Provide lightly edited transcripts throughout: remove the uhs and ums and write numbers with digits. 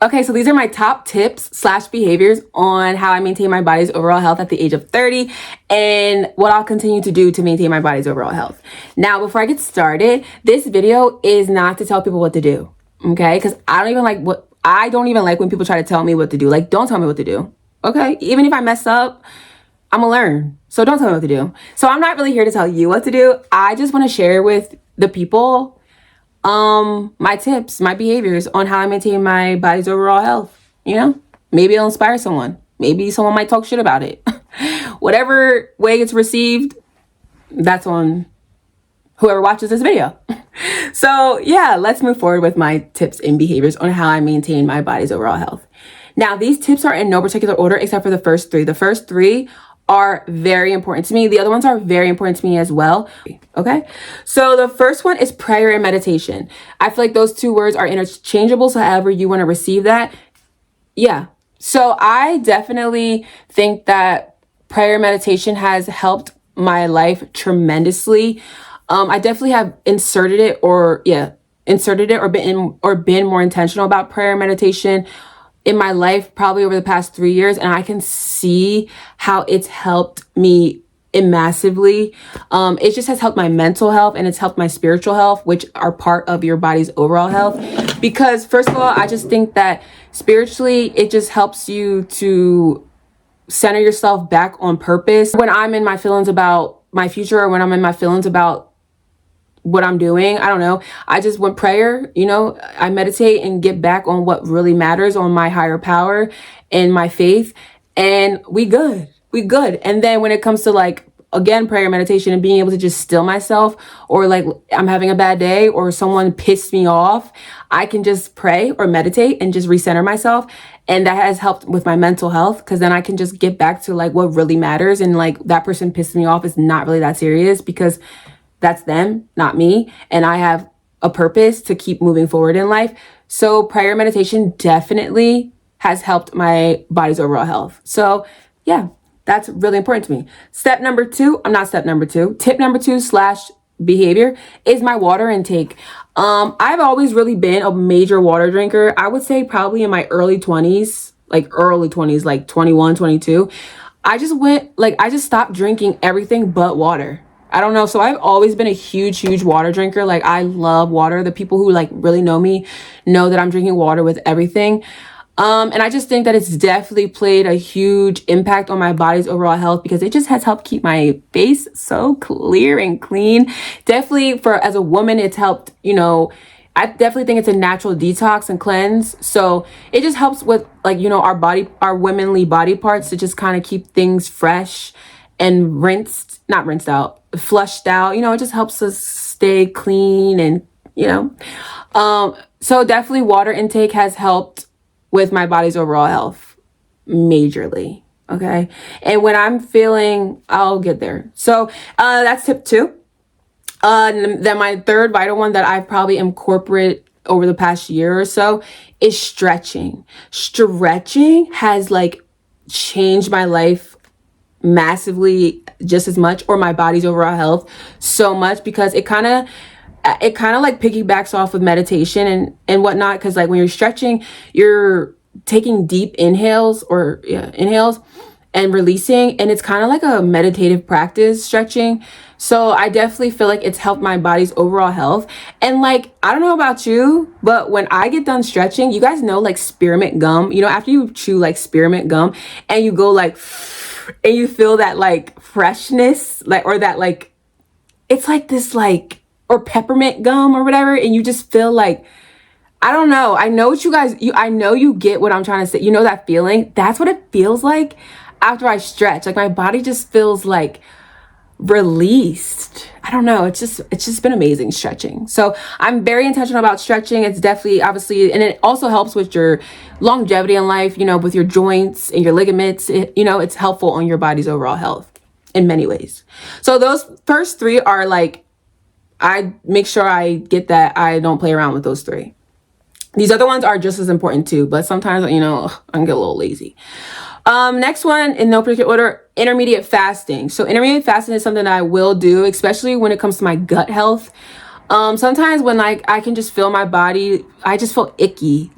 Okay, so these are my top tips / behaviors on how I maintain my body's overall health at the age of 30 and what I'll continue to do to maintain my body's overall health. Now, before I get started, this video is not to tell people what to do, okay? Because I don't even like when people try to tell me what to do. Like, don't tell me what to do, okay? Even if I mess up, I'm gonna learn. So don't tell me what to do. So I'm not really here to tell you what to do. I just want to share with the people my tips, my behaviors on how I maintain my body's overall health. You know, maybe it'll inspire someone. Maybe someone might talk shit about it. Whatever way it's received, that's on whoever watches this video. So yeah, let's move forward with my tips and behaviors on how I maintain my body's overall health. Now, these tips are in no particular order except for the first three. The first three are very important to me. The other ones are very important to me as well. Okay. So the first one is prayer and meditation. I feel like those two words are interchangeable. So however you want to receive that. Yeah. So I definitely think that prayer and meditation has helped my life tremendously. I definitely have inserted it or been more intentional about prayer and meditation in my life probably over the past 3 years, and I can see how it's helped me massively. It just has helped my mental health and it's helped my spiritual health, which are part of your body's overall health. Because first of all, I just think that spiritually, it just helps you to center yourself back on purpose. When I'm in my feelings about my future or when I'm in my feelings about what I'm doing, I don't know. I just want prayer, I meditate and get back on what really matters, on my higher power and my faith, and we good. And then when it comes to again, prayer, meditation, and being able to just still myself, or I'm having a bad day or someone pissed me off, I can just pray or meditate and just recenter myself. And that has helped with my mental health, because then I can just get back to what really matters. And that person pissed me off is not really that serious, because that's them, not me. And I have a purpose to keep moving forward in life. So prayer meditation definitely has helped my body's overall health. So yeah, that's really important to me. Tip number two / behavior is my water intake. I've always really been a major water drinker. I would say probably in my early 20s, like 21, 22. I just stopped drinking everything but water. I don't know. So I've always been a huge water drinker. I love water. The people who really know me know that I'm drinking water with everything. And I just think that it's definitely played a huge impact on my body's overall health, because it just has helped keep my face so clear and clean. Definitely as a woman, it's helped, I definitely think it's a natural detox and cleanse. So it just helps with our womanly body parts to just kind of keep things fresh and flushed out. It just helps us stay clean and, so definitely water intake has helped with my body's overall health majorly. Okay. And when I'm feeling, I'll get there. So, that's tip 2. Then my third vital one that I've probably incorporated over the past year or so is stretching. Stretching has changed my life massively, just as much, or my body's overall health so much, because it kind of piggybacks off of meditation and whatnot. Because when you're stretching, you're taking deep inhales and releasing, and it's kind of like a meditative practice, stretching. So I definitely feel like it's helped my body's overall health. And I don't know about you, but when I get done stretching, you guys know spearmint gum, after you chew spearmint gum and you go and you feel that freshness, or that it's this or peppermint gum or whatever, and you just feel I don't know. I know what I know you get what I'm trying to say. You know that feeling? That's what it feels like after I stretch. My body just feels released. I don't know. It's just been amazing stretching. So I'm very intentional about stretching. It's definitely, obviously, and it also helps with your longevity in life, with your joints and your ligaments. It's helpful on your body's overall health in many ways. So those first 3 are I make sure I get that. I don't play around with those 3. These other ones are just as important too, but sometimes, I can get a little lazy. Next one, in no particular order, intermediate fasting. So intermediate fasting is something that I will do, especially when it comes to my gut health. Sometimes when I can just feel my body, I just feel icky.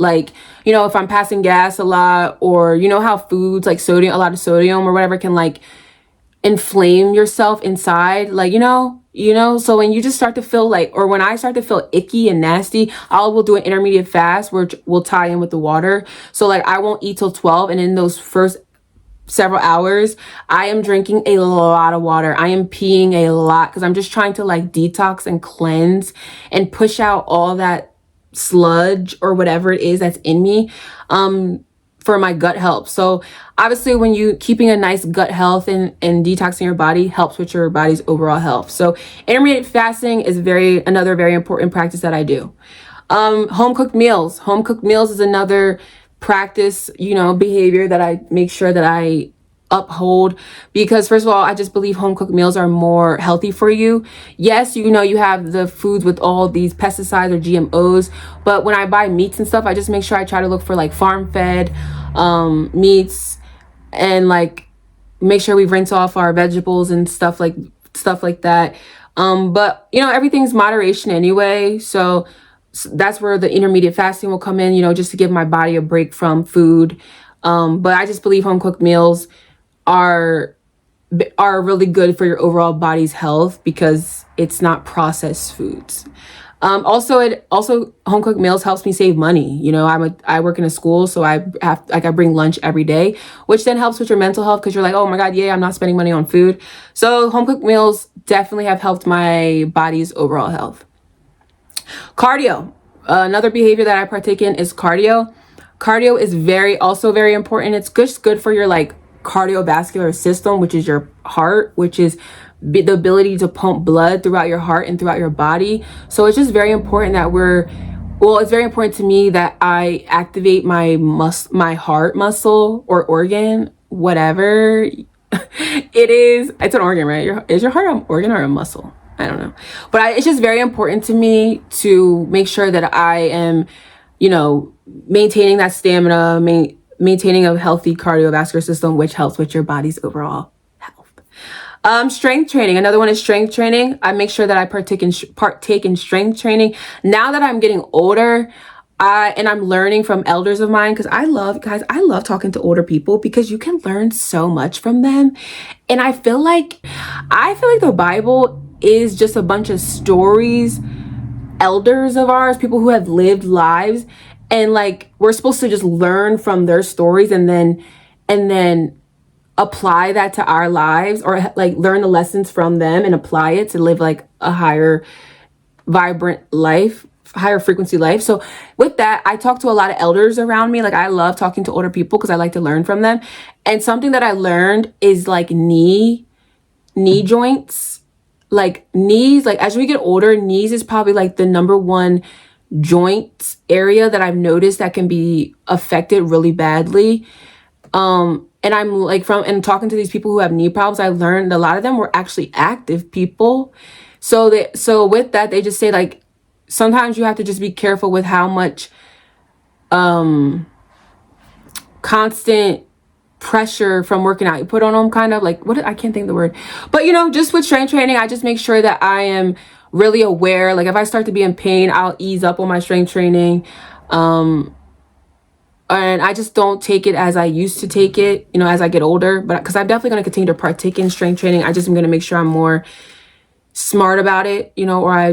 you know, if I'm passing gas a lot, or you know how foods like sodium, a lot of sodium or whatever can like inflame yourself inside, like, so when you just start to feel like, or when I start to feel icky and nasty, I will do an intermediate fast where we'll tie in with the water. So like I won't eat till 12, and in those first several hours I am drinking a lot of water. I am peeing a lot because I'm just trying to like detox and cleanse and push out all that sludge or whatever it is that's in me, for my gut health. So obviously when you keeping a nice gut health and detoxing your body helps with your body's overall health. So intermittent fasting is another very important practice that I do. Home cooked meals. Home cooked meals is another practice, behavior that I make sure that I uphold, because first of all, I just believe home cooked meals are more healthy for you. Yes, you have the foods with all these pesticides or GMOs, but when I buy meats and stuff, I just make sure I try to look for like farm fed meats, and like make sure we rinse off our vegetables and stuff like that. But everything's moderation anyway, so that's where the intermediate fasting will come in, just to give my body a break from food. But I just believe home cooked meals are really good for your overall body's health because it's not processed foods. Also home cooked meals helps me save money. I work in a school, so I bring lunch every day, which then helps with your mental health because you're like, oh my God, yeah, I'm not spending money on food. So home cooked meals definitely have helped my body's overall health. Cardio. Another behavior that I partake in is cardio. Cardio is also very important. It's just good for your like cardiovascular system, which is your heart, which is the ability to pump blood throughout your heart and throughout your body. So it's just very important that it's very important to me that I activate my heart muscle or organ, whatever it is. It's an organ, right? Is your heart an organ or a muscle? I don't know. But it's just very important to me to make sure that I am, maintaining that stamina, maintaining a healthy cardiovascular system, which helps with your body's overall health. Strength training. Another one is strength training. I make sure that I partake in strength training. Now that I'm getting older, and I'm learning from elders of mine, because I love talking to older people because you can learn so much from them. And I feel like the Bible is just a bunch of stories, elders of ours, people who have lived lives, and like we're supposed to just learn from their stories and then apply that to our lives, or like learn the lessons from them and apply it to live like a higher vibrant life, higher frequency life. So with that, I talk to a lot of elders around me. Like I love talking to older people because I like to learn from them. And something that I learned is like knee joints. Like knees, like as we get older, knees is probably like the number one joint area that I've noticed that can be affected really badly. And I'm like talking to these people who have knee problems, I learned a lot of them were actually active people. So with that, they just say like, sometimes you have to just be careful with how much, constant pressure from working out you put on them, kind of like I can't think of the word, but just with strength training, I just make sure that I am really aware. Like if I start to be in pain, I'll ease up on my strength training, and I just don't take it as I used to take it, as I get older. But because I'm definitely going to continue to partake in strength training, I just am going to make sure I'm more smart about it, or I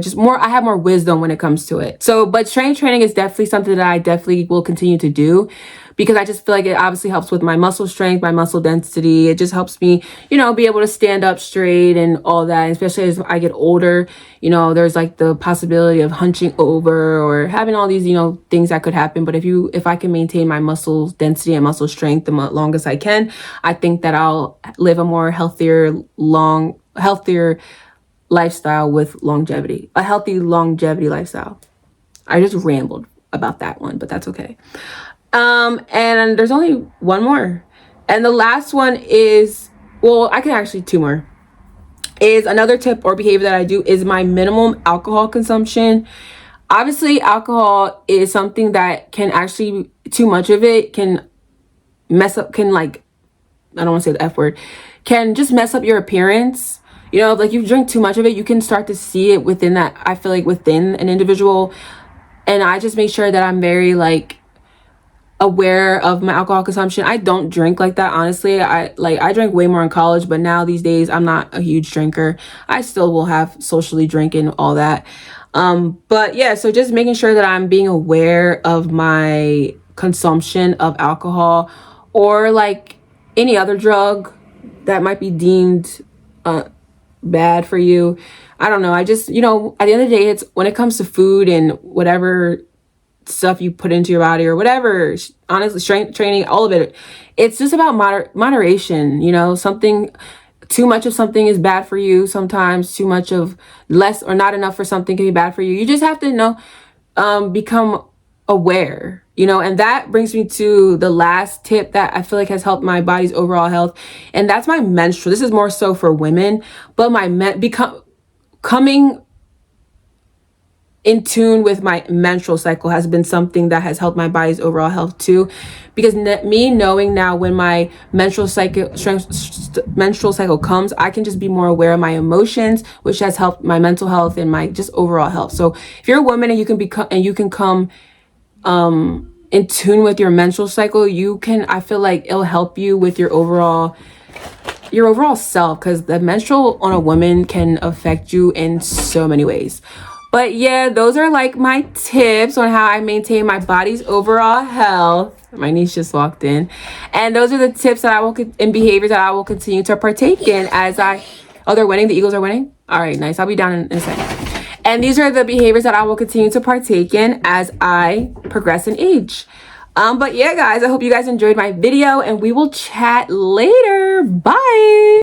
have more wisdom when it comes to it. So, but strength training is definitely something that I definitely will continue to do, because I just feel like it obviously helps with my muscle strength, my muscle density. It just helps me, be able to stand up straight and all that. And especially as I get older, there's like the possibility of hunching over or having all these, things that could happen. But if I can maintain my muscle density and muscle strength the longest I can, I think that I'll live a more healthier lifestyle with longevity, a healthy longevity lifestyle. I just rambled about that one, but that's okay. And there's only one more. And the last one is, I can actually two more. Is another tip or behavior that I do is my minimum alcohol consumption. Obviously, alcohol is something that can actually, too much of it can mess up, I don't want to say the F word, can just mess up your appearance. Like you drink too much of it, you can start to see it within that, I feel like within an individual. And I just make sure that I'm very aware of my alcohol consumption. I don't drink like that, honestly. I drank way more in college, but now these days I'm not a huge drinker. I still will have socially drink and all that. But yeah, so just making sure that I'm being aware of my consumption of alcohol or like any other drug that might be deemed bad for you. I don't know. I just, at the end of the day, it's when it comes to food and whatever stuff you put into your body or whatever, honestly, strength training, all of it, it's just about moderation. Something too much of something is bad for you. Sometimes too much of less or not enough for something can be bad for you. You just have to become aware, and that brings me to the last tip that I feel like has helped my body's overall health, and that's my menstrual. This is more so for women, but coming in tune with my menstrual cycle has been something that has helped my body's overall health too, because me knowing now when my menstrual cycle comes, I can just be more aware of my emotions, which has helped my mental health and my just overall health. So if you're a woman and you can come in tune with your menstrual cycle, I feel like it'll help you with your overall self, because the menstrual on a woman can affect you in so many ways. But yeah, those are like my tips on how I maintain my body's overall health. My niece just walked in. And those are the tips that and behaviors that I will continue to partake in oh, they're winning? The Eagles are winning? All right, nice. I'll be down in a second. And these are the behaviors that I will continue to partake in as I progress in age. But yeah, guys, I hope you guys enjoyed my video, and we will chat later. Bye.